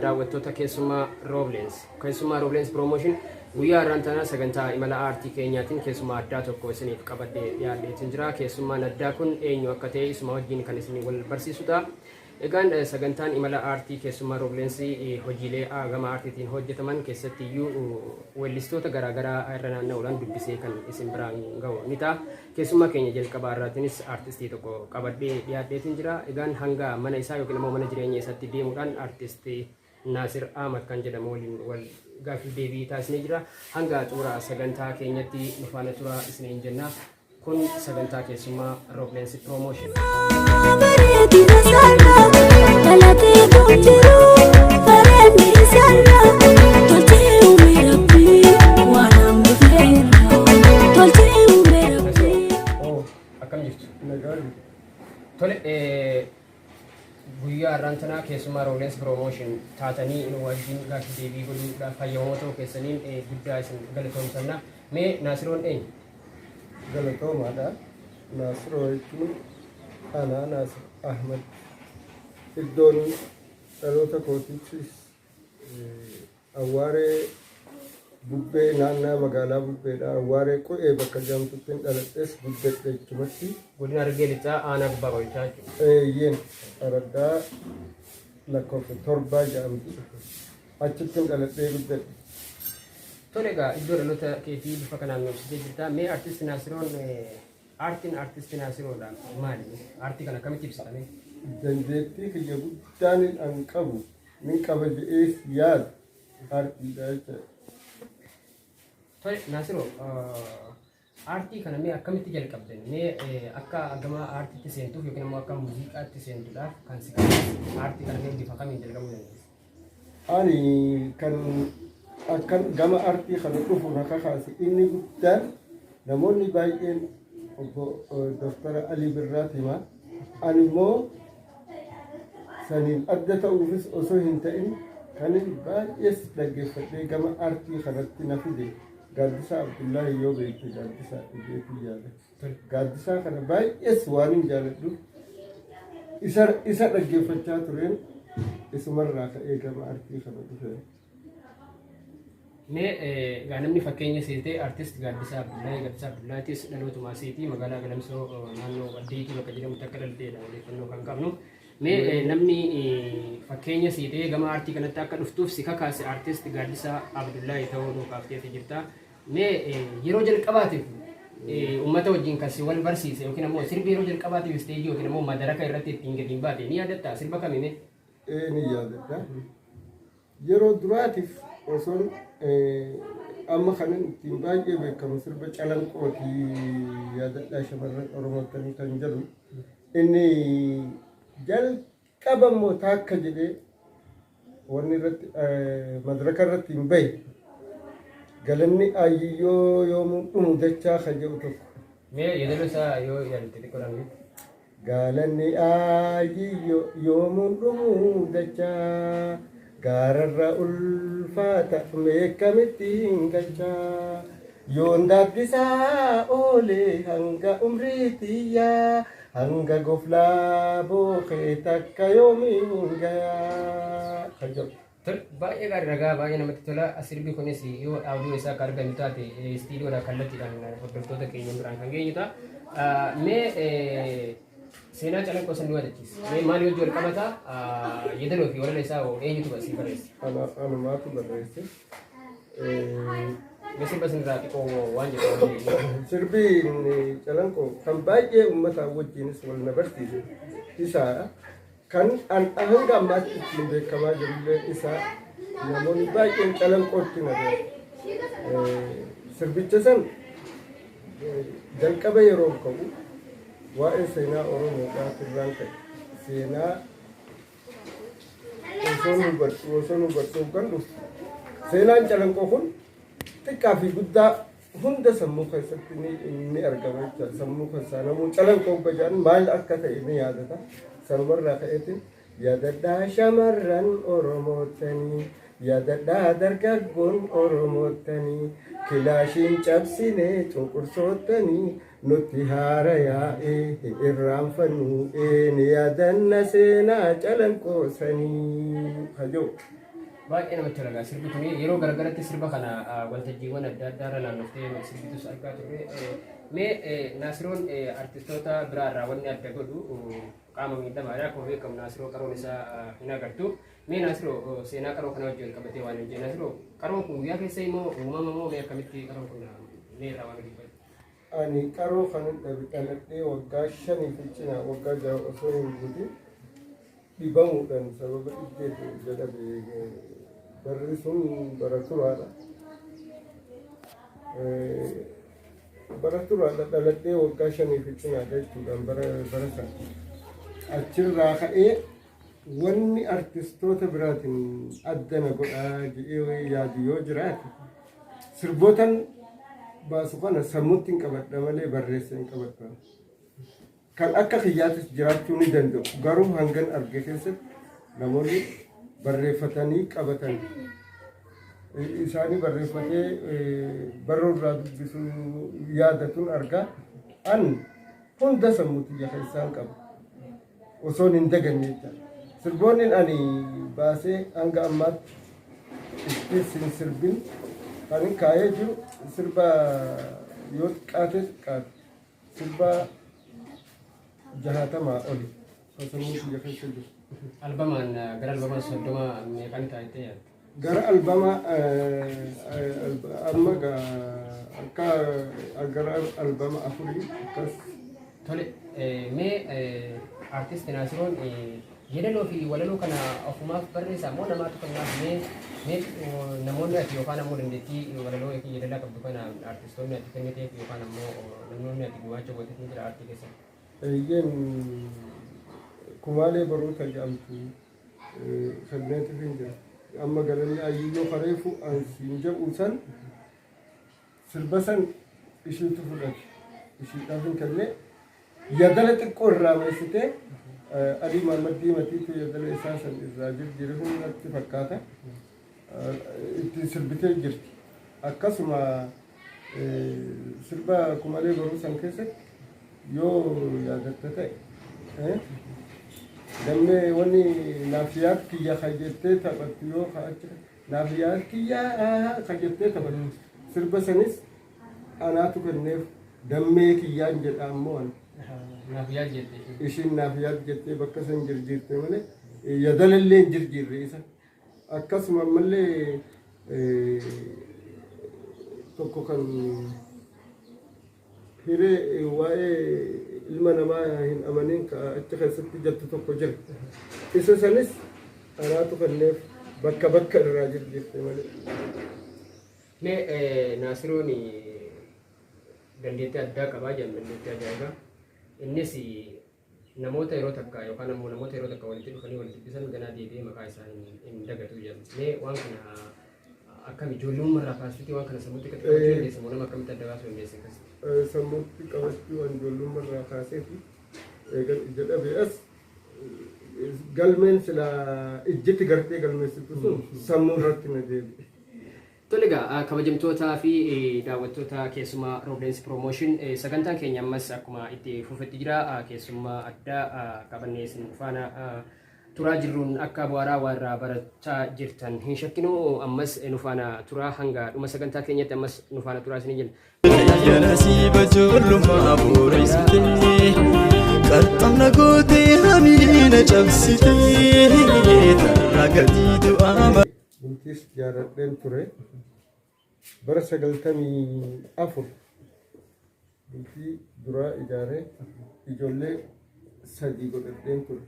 daawwattoota keessumaa Roobleens Promotion guyyaa irraantanaa sagantaa imala aartii keenyaatiin keessumaa addaa tokko isiniif qabadhee dhiyaadheetiin jira. Keessumaan addaa kun eenyu akka ta'e isuma wajjin kan isin wal barsiisudha. Egaan sagantaan imala aartii keessumaa Roobleens hojiilee gama aartiitiin hojjetaman keessatti iyyuu weellistoota garaagaraa irra naanna'uudhaan dubbisee kan isin biraan ga'u ni ta'a. Keessumaa keenya jalqabaa irraatiinis aartistii tokko qabadhee dhiyaadheetiin jira. Egaan hanga mana isaa yookiin immoo mana jireenya isaatti deemuudhaan aartistii Nasir Ahmad kan jedhamu waliin wal gaaffii deebii taasisnee jira. Hanga xumura sagantaa keenyatti nu faana turaa isiniin jenna. Kun sagantaa keessumaa Roobleens Promotion. Akkam jirtu? Tole guyyaa irraantanaa keessumaa Roobleens Promotion taatanii nu wajjin gaaffii deebii godhuudhaaf hayyamoota keessaniin guddaa isin galatoomsanna. Mee Naasiroon eenyu? Galatoomaadha. Naasiroo jechuun ana Nasir Ahmad. Iddoon dhaloota kootiittis Awwaaree Bubbee naannaa magaalaa Bubbeedha. Awwaaree Qo'ee bakka jedhamtutti dhaladhees guddadhe jechumatti. Godina Harargee Lixaa aanaa gubbaa qo'ichaa jechuudha. Eeyyeen araddaa lakkoofsa 7 jedhamti. Achitti dhaladhee guddadhe. Tole egaa iddoo dhaloota keetii bifa kanaan ibsitee jirta. Mee aartisti Naasiroon aartiin aartisti Naasiroodhaan maali? Aartii kana akkamitti ibsitame? Dandeettii kiyya guddaan an qabu nin qaba jedhee yaadu aartiidha jechuudha. Tole Naasiroo aartii kana mee akkamitti jalqabdan? Mee akka gama aartiitti seentuuf yookiin immoo akka muuziqaatti seentuudhaaf kan si qabu aartii kana mee bifa kamiin jalqabuu dandeessa? Ani kan akkan gama aartii kana dhufu na kakaase inni guddaan namoonni baay'een obbo Dr. Ali Birraati hima. Ani immoo saniin adda ta'uufis osoo hin ta'in kan baay'ees dhaggeeffadhee gama aartii kanatti na fide Gaaddisaa Abdullaahi yoo beekte Gaaddisaa Ijeetii yaada. Gaaddisaa kana baay'ees waan hin jaaladhu isa dhaggeeffachaa tureen isumarraa ka'ee gama aartii kana dhufe. Mee namni fakkeenya seetee aartist Gaaddisaa Abdullaahiitis dhalootuma asiitii magaalaa Galamsoo naannoo Addeetii bakka jedhamutti akka dhalteedha odeeffannoo kan qabnu. Mee namni fakkeenya seetee gama aartii kanatti akka dhuftuuf si kakaase aartist Gaaddisaa Abdullaahi ta'uu dhuunfaafteeti jirta. Mee yeroo jalqabaatiif uummata wajjin kan si wal barsiise yookiin immoo sirbi yeroo jalqabaatiif isteejii yookiin immoo madaraka irratti ittiin gadi baate ni yaadatta? Sirba kamiin? Ni yaadadha. Yeroo duraatiif osoon amma kanan ittiin baay'ee beekamu sirba Calanqootii yaadadhaa shamarran Oromootanii kan jedhu inni jalqaba immoo taakka jedhee wanni irratti madaraka irratti hin bahe galanni ayyiyyoo yoomuu dhumu dachaa kan jedhu tokko. Mee yeedaloo isaa yoo yaadatte xiqqoodhaan galanni ayyiyyoo yoomuu dhumu dachaa gaararra ulfaata meeqamittiin galchaa yoon daaddisaa oolee hanga umriitiyyaa hanga goflaa bookee takka yoomiin gayaa kan jedhu. Baay'ee gaarii ragaa baay'ee namatti tola. Sirbi kunis yoo audio isaa akka argannu taate istiidiyoodhaan kallattiidhaan hordoftoota keenya biraan kan geenyu ta'a. Mee seenaa Calanqoo san nu yaadachiisa. Mee maal yoo wal qabata yeedaloo fi walala isaa eenyutu basii barreesse? Anumaatu barreesse. Mee sirba sin irraa xiqqoo waan jedhamu. Sirbi Calanqoo kan baay'ee uummata wajjinis wal na barsiise isaa kan hanga ammaatti ittiin beekamaa jirullee isaa namoonni baay'een Calanqootti na beeku. Sirbicha san jalqaba yeroo ka'u waa'ee seenaa Oromoodhaa irraan ka'e seenaa osoo nu hubachuu kan dhufu seenaan Calanqoo kun xiqqaa fi guddaa hunda sammuu keessatti ni argama jechuudha. Sammuu keessaa namuun calanqoo bajaan maal akka ta'e ni yaadata. Sanumarraa ka'eetiin yaadadhaa shamarran Oromootanii yaadadhaa dargaggoon Oromootanii kilaashiin cabsinee cunqursootanii nutti haara yaa'ee irraanfannu ni yaadanna seenaa calanqoosanii hajoo. Baay'ee namatti tola sirbi kun yeroo garagaratti sirba kana waltajjiiwwan adda addaa irra naannoftee sirbitus argaa turre. Mee Naasiroon artistoota biraa irraa wanni adda godhu qaama miidhamaadha. Akkuma beekamu Naasiroo qaroon isaa hin agartu. Mee Naasiroo seenaa qaroo kana wajjin qabatee waan hin jenne Naasiroo qaroon kun guyyaa keessa immoo uumama moo mee akkamitti qaroon kun mee irraa waan gadi ani qaroo kan dhaladhee waggaa 5 fi cinaa waggaa 6 osoo hin guutin dhibamuudhaan sababa dhibdeetu jedhame barri sun bara turaadha. Bara turaadha dhaladhee waggaa 5 fi cinaa jechuudhaan bara sana achirraa ka'ee wanni artistoota biraatiin addana godhaa jedhee yaadu yoo jiraate sirbootan baasu kana sammuutti hin qabadha malee barreessa hin qabadha. Kan akka kiyyaatis jiraachuu ni danda'u. Garuu hangan arge keessatti namoonni barreeffatanii qabatan. Isaanii barreeffatee barruurraa dubbisuu yaadatuun argaa. An hunda sammuutti yaqa isaan qaba. Osoon hin daganne jechuudha. Sirboonni ani baasee hanga ammaatti itti sin sirbin kan kaayee jiru sirba yoo xiqqaate sirba 60 oli sammuu biyya keessa jiru. Albamaan gara albamaa 30 meeqaan taa'ettee yaadda? Gara albamaa amma akka gara albama 4 akkas. Tole mee artist Naasiroon yeedaloo fi walaloo kana ofumaaf barreessaa moo namaatu kennaaf mee namoonni ati yookaan ammoo dandeettii walaloo yookiin yeedalaa qabdu kana artistoonni ati kenniteef yookaan ammoo namoonni ati gumaacha gooteef ni jira aartii keessatti. Eeyyeen kumaalee baroota jedhamtu kanneentu hin jira. Amma galanni ayyayyoo kareefu ansiin jedhu san sirba san ishiitu fudhate. Ishiidhaaf hin kennee yaadala xiqqoo irraa meessitee Adii Maammaddii Matiitu yaadala isaa san irraa jirjiire hundatti fakkaata. Itti sirbitee jirti. Akkasuma sirba kumalee baruu san keessatti yoo yaadatta ta'e dammee wanni naafiyaat kiyya kajettee taphattu yoo ka'acha naafiyaat kiyya kajettee taphattu sirba sanis anaatu kenneef dammee kiyyaan jedha ammoo Naafiyaat jettee. Ishiin naafiyaat jettee bakka san jirjiirte malee yaadalallee hin jirjiirre isa. Akkasuma ammallee tokko kan hiree waa'ee ilma namaa hin amanin achi keessatti jettu tokko jira. Isa sanis anaatu kenneef bakka bakka irraa jirjiirte malee. Mee Naasiroon dandeettii addaa qabaa jedhan dandeettii ajaa'ibaa. Innis namoota yeroo takka yookaan ammoo namoota yeroo takka walitti dhufanii walitti dubbisan ganaa deebi'ee maqaa isaanii hin dagatu jedhamu. Mee waan kana akkam ijoollummaa irraa kaasuutti waan kana sammuutti qabachuu dandeessa moo nama akkamitti adda baasuu dandeessa akkasii? Sammuutti qabachuu waan ijoollummaa irraa kaaseefi jedhamee as galmeen sila ijjitti gartee galmeessitu sun sammuu irratti na deebi'e. Tole egaa kabajamtootaa fi daawwattoota keessumaa Rooblensi Promotion sagantaan keenya ammas akkuma itti fufetti jira keessummaa addaa qabannee isin faana turaa jirruun akka bu'aaraa warraa barachaa jirtan hin shakkinu ammas nu faana turaa hanga dhuma sagantaa keenyatti ammas nu faana turaa isin jenna. Nasiiba ijoollummaa booreessitee qaxxamna gootee hamiina cabsitee tarraa gatii du'aa. Bultiis jaaladheen ture bara 94 bultii duraa ijaaree ijoollee 3 godhadheen ture.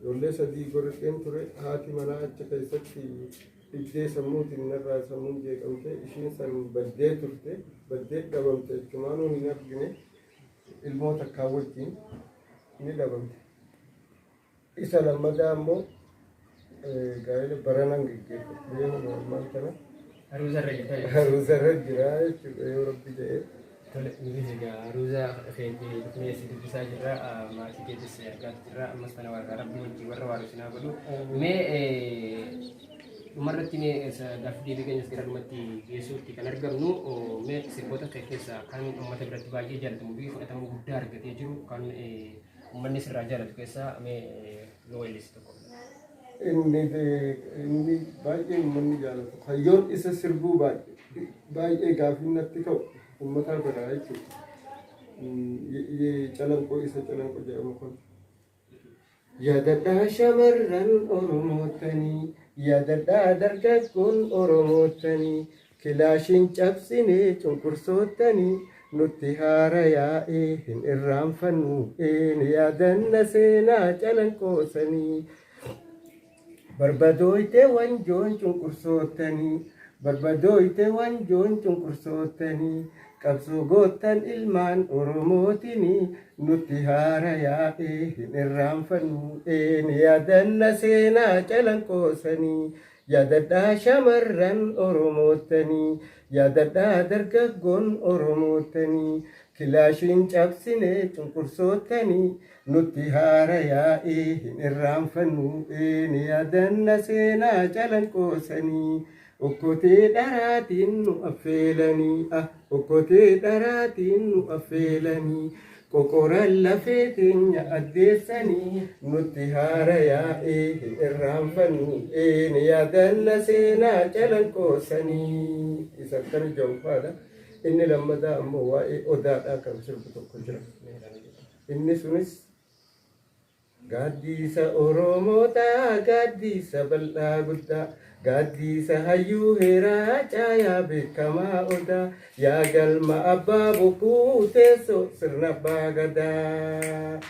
Ijoollee 3 godhadheen ture haati manaa achi keessatti dhibdee sammuutiin narraa sammuun jeeqamte ishiin san baddee turte baddee dhabamte jechumaanuu hin argine ilmoota akkaa wajjin ni dhabamte. Isa lammadaa ammoo gaa'ela baranan geggeeffate normaal kana Aruuza irra jirta. Haruusa irra jira jechuudha yoo rabbi jedhee. Tole nuti egaa aruuza keetii dhufnee si dubbisaa jirra maatii keettis argaa jirra ammas kana warra rabbi wajjin warra waaru sinaa godhu mee dhumarratti mee gaaffii deebii keenyas gara dhumatti geessuutti kan argamnu mee sirboota kee keessaa kan uummata biratti baay'ee jaalatamuu fi fudhatama guddaa argatee jiru kan uummanni sirraa jaalatu keessaa mee yoo weellisu tokko. Inni baay'ee uummanni jaalatu hayyoon isa sirbuu baay'ee gaaffii natti ka'u uummataa godhaa jechuudha. Calanqoo isa calanqoo jedhamu kun. Yaadadhaa shamarran Oromootanii yaadadhaa dargaggoon Oromootanii kilaashiin cabsinee cunqursootanii nutti haara yaa'ee hin irraanfannu yaadanna seenaa calanqoosanii. Barbadooyte wanjoon cunqursootanii barbadooyte wanjoon cunqursootanii qabsoo goottan ilmaan Oromootinii nutti haara yaa'ee hin irraanfannu yaadanna seenaa calanqoosanii. Yaadadhaa shamarran Oromootanii yaadadhaa dargaggoon Oromootanii kilaashiin cabsinee cunqursootanii nutti haara yaa'ee hin irraanfannu yaadanna seenaa calanqoosanii. Okkotee dharaatiin nu affeelanii okkotee dharaatiin nu affeelanii qoqoran lafee teenya addeessanii nutti haara yaa'ee hin irraanfannu yaadanna seenaa calanqoosanii. Isa akkana jawfaadha. Inni lammataa ammoo waa'ee odaadhaa kan sirbu tokko jira. Inni sunis gaaddisa Oromootaa gaaddisa bal'aa guddaa gaaddisa hayyuu heeraa caayaa beekamaa odaa yaa galma abbaa bokkuu teessoo sirna abbaa gadaa.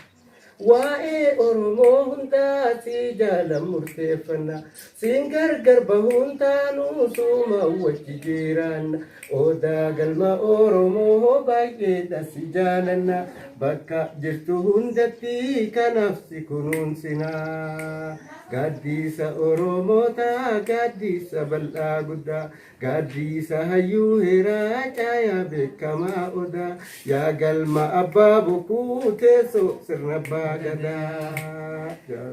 Waa'ee Oromoo hundaa si jaalan murteeffannaa siin gargar bahuun taanuu suuma wajji jiraanna odaa galma Oromoo baay'eedha si jaalanna bakka jirtu hundatti kanaaf si kunuunsinaa. Gaaddisa Oromootaa gaaddisa bal'aa guddaa gaaddisa hayyuu heeraa caayaa beekamaa odaa yaa galma abbaa bokkuu teessoo sirna abbaa gadaa.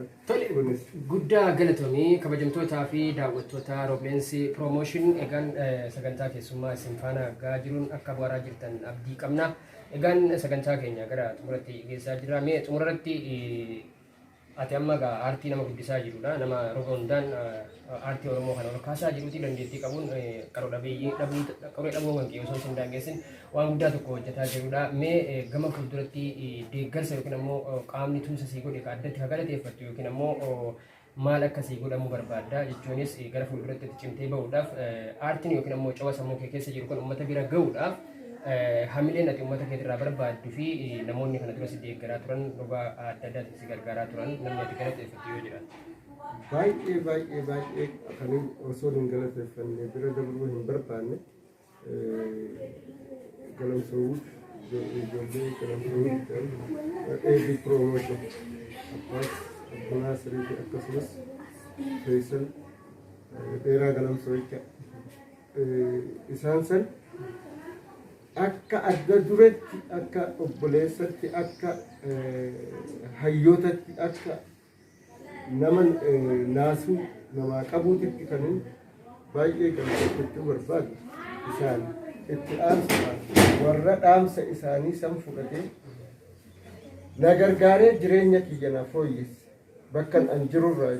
Guddaa galatoomii kabajamtootaa fi daawwattoota Rooblensi Promotion egaan sagantaa keessummaa isin faana argaa jiruun akka bu'aaraa jirtan abdii qabna. Egaan sagantaa keenya gara xumuratti geessaa jira. Mee xumurratti ati amma aartii nama guddisaa jirudha. Nama roga hundaan aartii Oromoo kana ol kaasaa jiruuti dandeettii qabuun qaroo dhabuu kan qe'ee osoo hin daangessin waan guddaa tokko hojjetaa jirudha. Mee gama fuulduratti deeggarsa yookiin ammoo qaamni tumsa sii godhe addatti galateeffattu yookiin ammoo maal akkasii godhamuu barbaadda jechuunis gara fuulduratti cimtee bahuudhaaf aartiin yookiin ammoo caba sammuu kee keessa jiru kun uummata bira gahuudhaaf hamileen ati uummata keetirraa barbaaddu fi namoonni kana dura si deeggaraa turan dhugaa adda addaatti si gargaaraa turan namni ati galateeffatu yoo jiraatu. Baay'ee kan osoo hin galateeffanne bira dabruu hin barbaanne galamsoowwan ijoollee galamsoowwan eebii Promotion abbunaa siriitii akkasumas Feesal dheeraa galamsoowicha isaan san akka adda duretti akka obboleessatti akka hayyootatti akka nama naasuu namaa qabuutitti kan baay'ee galateeffachuu barbaadu. Isaan itti dhaamsa warra dhaamsa isaanii san fudhatee na gargaaree jireenya kiyya na fooyyesse bakkan an jirurraa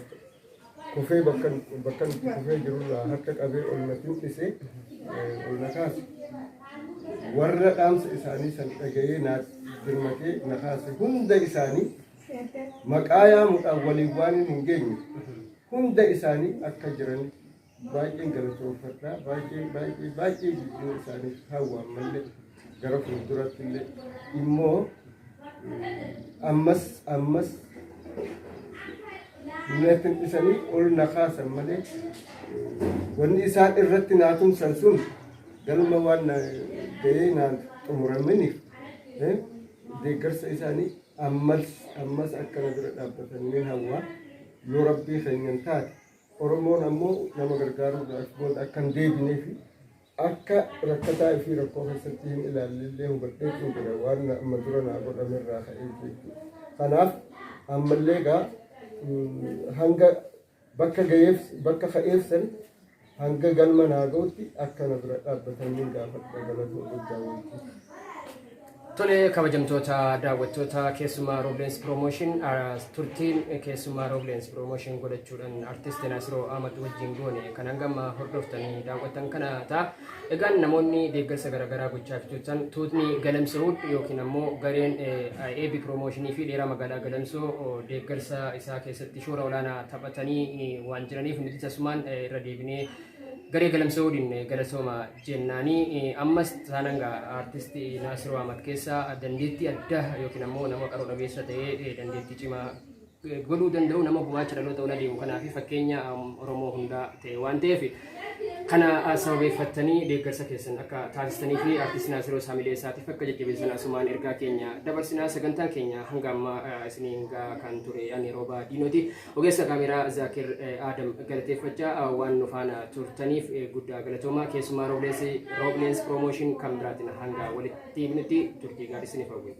kufee bakkan kufee jirurraa harka qabee ol na timdhisee ol na kaase. Warra dhaamsa isaanii san dhaga'ee na dirmatee na kaase hunda isaanii maqaa yaamuudhaan waliin waan hin geenye hunda isaanii akka jiran baay'een galatoomfadhaa. Baay'ee jibbina isaanii hawwaan malee gara fuulduratti illee immoo ammas natin isanii ol na kaasan malee wanni isaan irratti naa tumsan sun galma waan ga'ee naan xumuramaniif deeggarsa isaanii ammas akkana bira dhaabbatanii hawwaa yoo rabbii keenyan taate Oromoon ammoo nama gargaaruudhaaf booda akka hin deebinee fi akka rakkataa fi rakkoo keessatti hin ilaallee hubadhee jira waan amma dura naa godhamerraa ka'ee jechuudha. Kanaaf ammallee egaa hanga bakka ka'eefsan hanga galma naa ga'utti akka na bira dhaabbatanii gaafadha galatoo guddaa wajjin. Tole kabajamtoota daawwattoota keessumaa Rooblensi Promotion turtiin keessumaa Rooblensi Promotion godhachuudhaan artist Nasiroo Ahmad wajjin goone kan hangama hordoftanii daawwattan kana ta'a. Egaan namoonni deeggarsa garaagaraa gochaa jirtan tuutni galamsoo yookiin ammoo gareen AB Promotionii fi dheeraa magaalaa galamsoo deeggarsa isaa keessatti shoora olaanaa taphatanii waan jiraniif nuti tasumaan irra deebinee garee galamsoo waliin galatooma jennaanii ammas taananga artisti Nasiroo Ahmad keessa dandeettii addaa yookiin ammoo nama qaroo dhabeessa ta'ee dandeettii cimaa godhuu danda'u nama gumaacha dhaloota ona deemu kanaaf fakkeenya Oromoo hundaa ta'e waan ta'eef kana sababeeffattanii deeggarsa keessan akka taasistanii fi artisti Nasiroo saamilee isaatiif akka jajjabeessan asumaan ergaa keenya dabarsinaa sagantaan keenya hanga amma isiniin kan ture ani Rooba Diinooti ogeessa kaameeraa Zaakir Adam galateeffachaa waan nu faana turtaniif guddaa galatooma keessumaa Rooblensi Promotion kan biraatiin hanga walitti himnutti turtii gaarii isiniif hawwina.